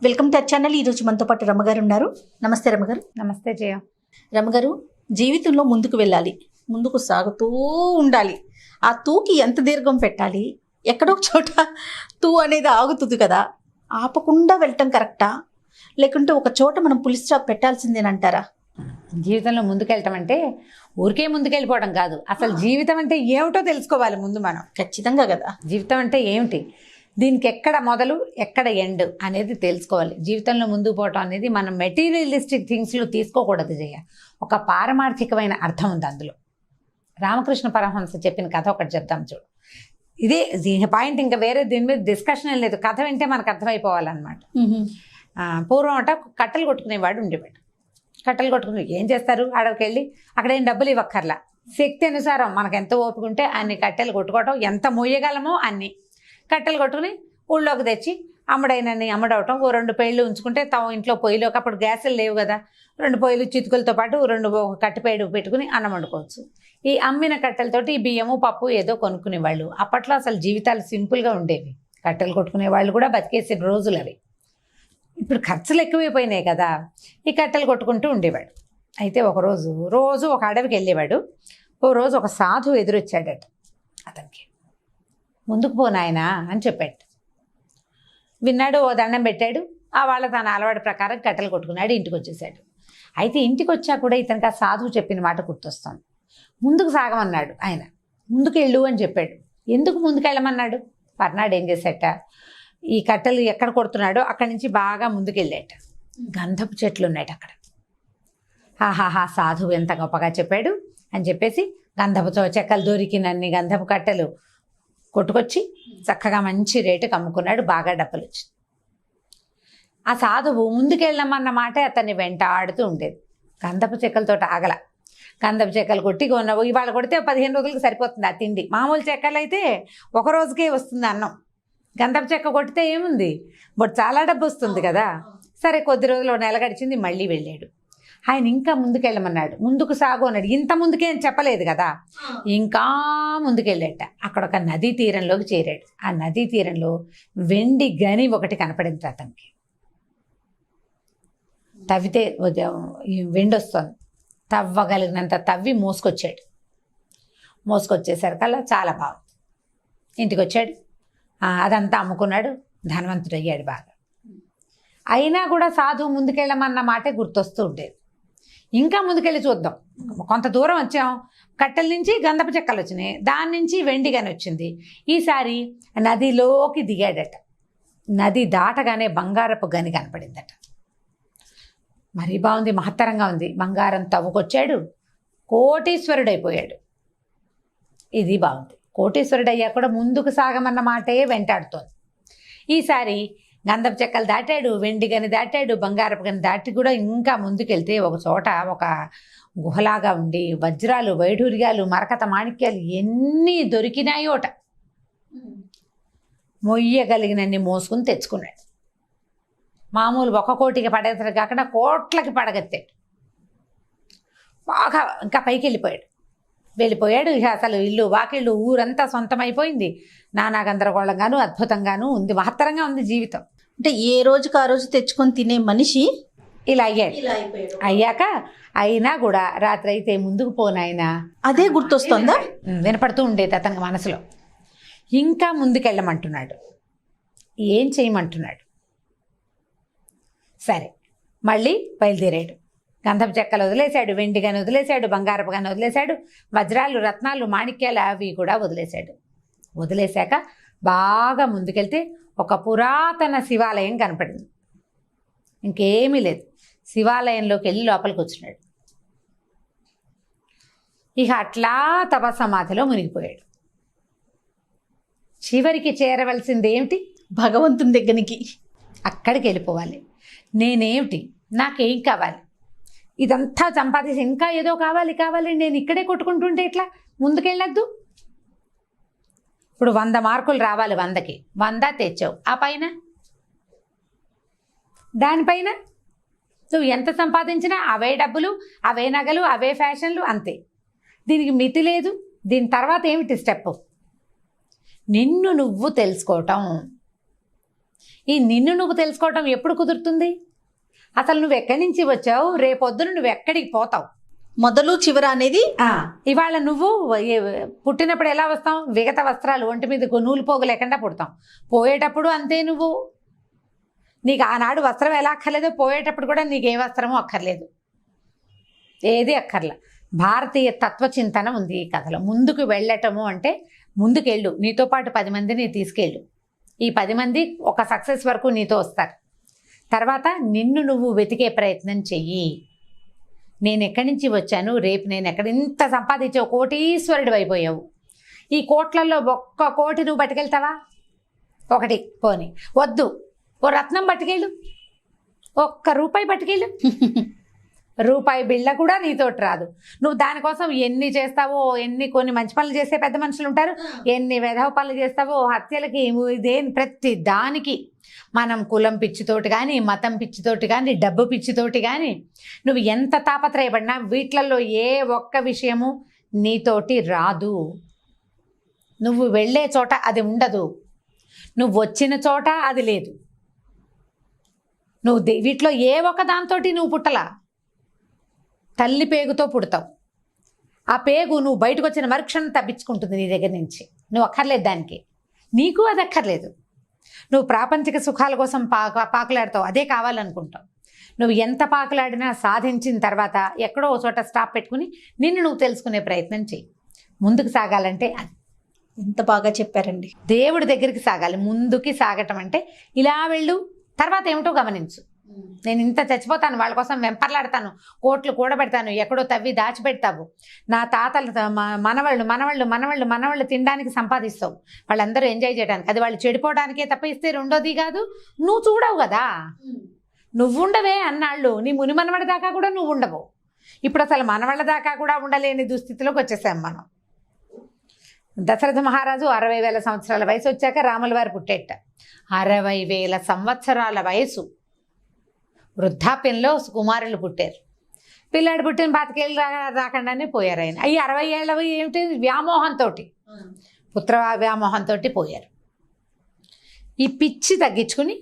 Welcome to our channel. ఈరోజు మనతో పాటు రమ్మగారు ఉన్నారు. నమస్తే రమ్మగారు. నమస్తే జయ. రమ్మగారు, జీవితంలో ముందుకు వెళ్ళాలి, ముందుకు సాగుతూ ఉండాలి. ఆ తూకి ఎంత దీర్ఘం పెట్టాలి? ఎక్కడో ఒక చోట తూ అనేది ఆగుతుంది కదా, ఆపకుండా వెళ్ళటం కరెక్టా, లేకుంటే ఒక చోట మనం పులి స్టాప్ పెట్టాల్సిందేనంటారా? జీవితంలో ముందుకెళ్ళటం అంటే ఊరికే ముందుకెళ్ళిపోవడం కాదు, అసలు జీవితం అంటే ఏమిటో తెలుసుకోవాలి ముందు మనం. ఖచ్చితంగా కదా. జీవితం అంటే ఏమిటి, దీనికి ఎక్కడ మొదలు ఎక్కడ ఎండ్ అనేది తెలుసుకోవాలి. జీవితంలో ముందుకు పోవటం అనేది మనం మెటీరియలిస్టిక్ థింగ్స్లో తీసుకోకూడదు జయ. ఒక పారమార్థికమైన అర్థం ఉంది అందులో. రామకృష్ణ పరమహంస చెప్పిన కథ ఒకటి చెప్తాం చూడు. ఇదే దీని పాయింట్, ఇంకా వేరే దీని మీద డిస్కషన్ లేదు. కథ వింటే మనకు అర్థమైపోవాలన్నమాట. పూర్వం అట కట్టెలు కొట్టుకునేవాడు ఉండేవాడు. కట్టెలు కొట్టుకుని ఏం చేస్తారు, అడవికి వెళ్ళి అక్కడ ఏం డబ్బులు ఇవ్వక్కర్లా, శక్తి అనుసారం మనకు ఎంత ఓపిక ఉంటే అన్ని కట్టెలు కొట్టుకోవటం, ఎంత మొయ్యగలమో అన్ని కట్టెలు కొట్టుకుని ఊళ్ళోకి తెచ్చి అమ్మడైనని అమ్మడవటం. ఓ 2 పొయ్యిలు ఉంచుకుంటే తమ ఇంట్లో పొయ్యిలోకి, అప్పుడు గ్యాసులు లేవు కదా, 2 పొయ్యిలు చితుకులతో పాటు 2 కట్టెపేడు పెట్టుకుని అన్నం వండుకోవచ్చు. ఈ అమ్మిన కట్టెలతోటి ఈ బియ్యము పప్పు ఏదో కొనుక్కునేవాళ్ళు. అప్పట్లో అసలు జీవితాలు సింపుల్గా ఉండేవి. కట్టెలు కొట్టుకునే వాళ్ళు కూడా బతికేసిన రోజులు అవి. ఇప్పుడు ఖర్చులు ఎక్కువైపోయినాయి కదా, ఈ కట్టెలు కొట్టుకుంటూ ఉండేవాడు. అయితే రోజు ఒక అడవికి వెళ్ళేవాడు. ఓ రోజు ఒక సాధువు ఎదురొచ్చాడట అతనికి. ముందుకు పోనాయనా అని చెప్పాడు. విన్నాడు, ఓ దండం పెట్టాడు. ఆ వాళ్ళ తన అలవాటు ప్రకారం కట్టెలు కొట్టుకున్నాడు, ఇంటికి వచ్చేసాడు. అయితే ఇంటికి వచ్చా కూడా ఇతనికి ఆ సాధువు చెప్పిన మాట గుర్తొస్తుంది. ముందుకు సాగమన్నాడు ఆయన, ముందుకు వెళ్ళు అని చెప్పాడు. ఎందుకు ముందుకు వెళ్ళమన్నాడు? పర్నాడు ఏం చేశాట, ఈ కట్టెలు ఎక్కడ కొడుతున్నాడో అక్కడి నుంచి బాగా ముందుకు వెళ్ళాట. గంధపు చెట్లు ఉన్నాయట అక్కడ. హాహాహా, సాధువు ఎంత గొప్పగా చెప్పాడు అని చెప్పేసి గంధపు చెక్కలు దొరికినన్ని గంధపు కట్టెలు కొట్టుకొచ్చి చక్కగా మంచి రేటుకి అమ్ముకున్నాడు. బాగా డబ్బులు వచ్చింది. ఆ సాధువు ముందుకెళ్ళమన్న మాటే అతన్ని వెంటాడుతూ ఉండేది. గంధపు చెక్కలతో ఆగల. గంధపు చెక్కలు కొట్టి ఇవాళ కొడితే 15 రోజులకు సరిపోతుంది ఆ తిండి. మామూలు చెక్కలు అయితే ఒక రోజుకే వస్తుంది అన్నం. గంధపు చెక్క కొట్టితే ఏముంది, బట్ చాలా డబ్బు వస్తుంది కదా. సరే, కొద్ది రోజులు నెల గడిచింది, మళ్ళీ వెళ్ళాడు. ఆయన ఇంకా ముందుకెళ్ళమన్నాడు. ముందుకు సాగు అన్నాడు. ఇంత ముందుకే అని చెప్పలేదు కదా, ఇంకా ముందుకెళ్ళాట. అక్కడ ఒక నదీ తీరంలోకి చేరాడు. ఆ నదీ తీరంలో వెండి గని ఒకటి కనపడింది అతనికి. తవ్వితే వెండి వస్తుంది. తవ్వగలిగినంత తవ్వి మోసుకొచ్చేసరికల్లా చాలా బాగుంది. ఇంటికి వచ్చాడు, అదంతా అమ్ముకున్నాడు, ధనవంతుడు అయ్యాడు బాగా. అయినా కూడా సాధువు ముందుకెళ్ళమన్న మాటే గుర్తొస్తూ ఉండేది. ఇంకా ముందుకెళ్ళి చూద్దాం, కొంత దూరం వచ్చాం, కట్టెల నుంచి గంధపు చెక్కలు వచ్చినాయి, దాని నుంచి వెండి గని వచ్చింది. ఈసారి నదిలోకి దిగాడట. నది దాటగానే బంగారపు గని కనపడిందట. మరీ బాగుంది, మహత్తరంగా ఉంది. బంగారం తవ్వుకొచ్చాడు, కోటీశ్వరుడైపోయాడు. ఇది బాగుంది. కోటీశ్వరుడయ్యా కూడా ముందుకు సాగమన్న మాటే వెంటాడుతోంది. ఈసారి గంధపు చెక్కలు దాటాడు, వెండి గని దాటాడు, బంగారపు గని దాటి కూడా ఇంకా ముందుకెళ్తే ఒక చోట ఒక గుహలాగా ఉండి వజ్రాలు, వైఢూర్యాలు, మరకత మాణిక్యాలు ఎన్ని దొరికినాయోట. మొయ్యగలిగినన్ని మోసుకుని తెచ్చుకున్నాడు. మామూలు 1 కోటికి పడేసరికి కాకుండా కోట్లకి పడగెత్తాడు. బాగా ఇంకా పైకి వెళ్ళిపోయాడు. ఇక అసలు ఇల్లు వాకిళ్ళు ఊరంతా సొంతమైపోయింది. నానా గందరగోళంగాను అద్భుతంగాను ఉంది, మహత్తరంగా ఉంది జీవితం. అంటే ఏ రోజుకి ఆ రోజు తెచ్చుకొని తినే మనిషి ఇలా అయ్యాడు. అయ్యాక అయినా కూడా రాత్రి అయితే ముందుకు పోనాయనా అదే గుర్తొస్తుందా, వినపడుతూ ఉండేది అతనికి మనసులో. ఇంకా ముందుకెళ్ళమంటున్నాడు, ఏం చేయమంటున్నాడు. సరే, మళ్ళీ బయలుదేరాడు. గంధపు చెక్కలు వదిలేశాడు, వెండి గని వదిలేశాడు, బంగారపు గని వదిలేశాడు, వజ్రాలు, రత్నాలు, మాణిక్యాలు అవి కూడా వదిలేశాడు. వదిలేశాక బాగా ముందుకెళ్తే ఒక పురాతన శివాలయం కనపడింది. ఇంకేమీ లేదు. శివాలయంలోకి వెళ్ళి లోపలికి వచ్చినాడు. ఇక అట్లా తపస్సమాధిలో మునిగిపోయాడు. చివరికి చేరవలసింది ఏమిటి? భగవంతుని దగ్గరికి. అక్కడికి వెళ్ళిపోవాలి. నేనేమిటి, నాకేం కావాలి, ఇదంతా సంపాదించి ఇంకా ఏదో కావాలి, నేను ఇక్కడే కొట్టుకుంటుంటే ఇట్లా ముందుకెళ్ళొద్దు. ఇప్పుడు 100 మార్కులు రావాలి, 100కి 100 తెచ్చావు. ఆ పైన దానిపైన నువ్వు ఎంత సంపాదించినా అవే డబ్బులు, అవే నగలు, అవే ఫ్యాషన్లు, అంతే. దీనికి మితి లేదు. దీని తర్వాత ఏమిటి స్టెప్? నిన్ను నువ్వు తెలుసుకోవటం. ఈ నిన్ను నువ్వు తెలుసుకోవటం ఎప్పుడు కుదురుతుంది? అసలు నువ్వు ఎక్కడి నుంచి వచ్చావు, రేపొద్దున నువ్వు ఎక్కడికి పోతావు? మొదలు చివర అనేది ఇవాళ నువ్వు పుట్టినప్పుడు ఎలా వస్తాం? విగత వస్త్రాలు ఒంటి మీద నూలు పోగు లేకుండా పుడతాం. పోయేటప్పుడు అంతే. నువ్వు నీకు ఆనాడు వస్త్రం ఎలా అక్కర్లేదో పోయేటప్పుడు కూడా నీకు ఏ వస్త్రమో అక్కర్లేదు, ఏది అక్కర్లా. భారతీయ తత్వచింతన ఉంది ఈ కథలో. ముందుకు వెళ్ళటము అంటే ముందుకెళ్ళు, నీతో పాటు 10 మందిని తీసుకెళ్ళు. ఈ 10 మంది ఒక సక్సెస్ వరకు నీతో వస్తారు. తర్వాత నిన్ను నువ్వు వెతికే ప్రయత్నం చెయ్యి. నేను ఎక్కడి నుంచి వచ్చాను, రేపు నేను ఎక్కడ, ఇంత సంపాదించావు, కోటీశ్వరుడు అయిపోయావు. ఈ కోట్లలో 1 కోటి నువ్వు పట్టుకెళ్తావా? 1 పోని వద్దు, ఓ రత్నం పట్టుకెళ్ళు, 1 రూపాయి పట్టుకెళ్ళు. రూపాయి బిళ్ళ కూడా నీతోటి రాదు. నువ్వు దానికోసం ఎన్ని చేస్తావో, కొన్ని మంచి పనులు చేసే పెద్ద మనుషులు ఉంటారు, ఎన్ని వెధవ పనులు చేస్తావో, హత్యలకి, ప్రతి దానికి మనం కులం పిచ్చితోటి కానీ, మతం పిచ్చితోటి కానీ, డబ్బు పిచ్చితోటి కానీ నువ్వు ఎంత తాపత్రయపడినా వీటిలలో ఏ ఒక్క విషయము నీతోటి రాదు. నువ్వు వెళ్ళే చోట అది ఉండదు, నువ్వు వచ్చిన చోట అది లేదు. నువ్వు వీటిలో ఏ ఒక్క దాంతోటి నువ్వు పుట్టలా. తల్లి పేగుతో పుడతావు. ఆ పేగు నువ్వు బయటకు వచ్చిన మరుక్షణం తప్పించుకుంటుంది నీ దగ్గర నుంచి. నువ్వు అక్కర్లేదు దానికి, నీకు అది అక్కర్లేదు. నువ్వు ప్రాపంచిక సుఖాల కోసం పాకులాడతావు, అదే కావాలనుకుంటావు. నువ్వు ఎంత పాకులాడినా సాధించిన తర్వాత ఎక్కడో ఒక చోట స్టాప్ పెట్టుకుని నిన్ను నువ్వు తెలుసుకునే ప్రయత్నం చెయ్యి. ముందుకు సాగాలంటే అది. ఎంత బాగా చెప్పారండి. దేవుడి దగ్గరికి సాగాలి. ముందుకి సాగటం అంటే ఇలా వెళ్ళు, తర్వాత ఏమిటో గమనించు. నేను ఇంత చచ్చిపోతాను, వాళ్ళ కోసం వెంపర్లాడతాను, కోట్లు కూడబెడతాను, ఎక్కడో తవ్వి దాచిపెడతావు. నా తాతలు మనవాళ్ళు తినడానికి సంపాదిస్తావు, వాళ్ళందరూ ఎంజాయ్ చేయడానికి. అది వాళ్ళు చెడిపోవడానికే తప్ప ఇస్తే రెండోది కాదు. నువ్వు చూడవు కదా, నువ్వుండవే అన్నాళ్ళు. నీ ముని మనవడి దాకా కూడా నువ్వు ఉండవు. ఇప్పుడు అసలు మనవాళ్ళ దాకా కూడా ఉండలేని దుస్థితిలోకి వచ్చేసాం మనం. దశరథ మహారాజు 60,000 సంవత్సరాల వయసు వచ్చాక రాముల వారు పుట్టేట. 60,000 సంవత్సరాల వయసు వృద్ధాప్యంలో కుమారులు పుట్టారు. పిల్లాడు పుట్టిన 25 ఏళ్ళు రాకుండానే పోయారు ఆయన. అవి 60 ఏళ్ళవి ఏమిటి, వ్యామోహంతో, పుత్ర వ్యామోహంతో పోయారు. ఈ పిచ్చి తగ్గించుకుని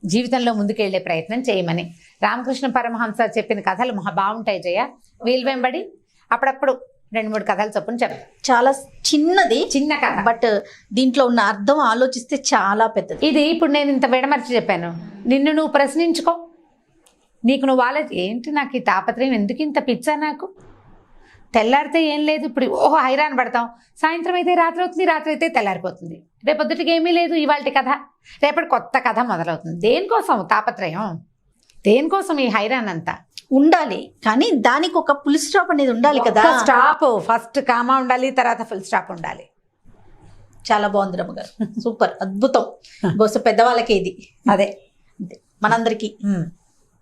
జీవితంలో ముందుకెళ్లే ప్రయత్నం చేయమని రామకృష్ణ పరమహంస చెప్పిన కథలు బాగుంటాయి జయ. వీలు వెంబడి అప్పుడప్పుడు 2-3 కథలు చొప్పున చెప్తాను. చాలా చిన్న కథ, బట్ దీంట్లో ఉన్న అర్థం ఆలోచిస్తే చాలా పెద్దది. ఇది ఇప్పుడు నేను ఇంత విడమర్చి చెప్పాను. నిన్ను నువ్వు ప్రశ్నించుకో. నీకు నువ్వు ఏంటి నాకు ఈ తాపత్రయం, ఎందుకు ఇంత పిచ్చా నాకు? తెల్లారితే ఏం లేదు, ఇప్పుడు హైరాన్ పడతాం. సాయంత్రం అయితే రాత్రి అవుతుంది, రాత్రి అయితే తెల్లారిపోతుంది. రేపొద్దుటికి ఏమీ లేదు ఇవాళ కథ, రేపటి కొత్త కథ మొదలవుతుంది. దేనికోసం తాపత్రయం, దేనికోసం ఈ హైరాన్ అంతా? ఉండాలి, కానీ దానికి ఒక ఫుల్ స్టాప్ అనేది ఉండాలి కదా. స్టాప్, ఫస్ట్ కామా ఉండాలి, తర్వాత ఫుల్ స్టాప్ ఉండాలి. చాలా బాగుంది రమ్మగారు, సూపర్, అద్భుతం. బహుశా పెద్దవాళ్ళకి ఇది అదే మనందరికీ.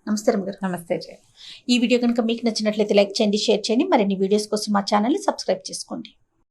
నమస్తే రమ్మగారు. నమస్తే. ఈ వీడియో కనుక మీకు నచ్చినట్లయితే లైక్ చేయండి, షేర్ చేయండి. మరిన్ని వీడియోస్ కోసం మా ఛానల్ని సబ్స్క్రైబ్ చేసుకోండి.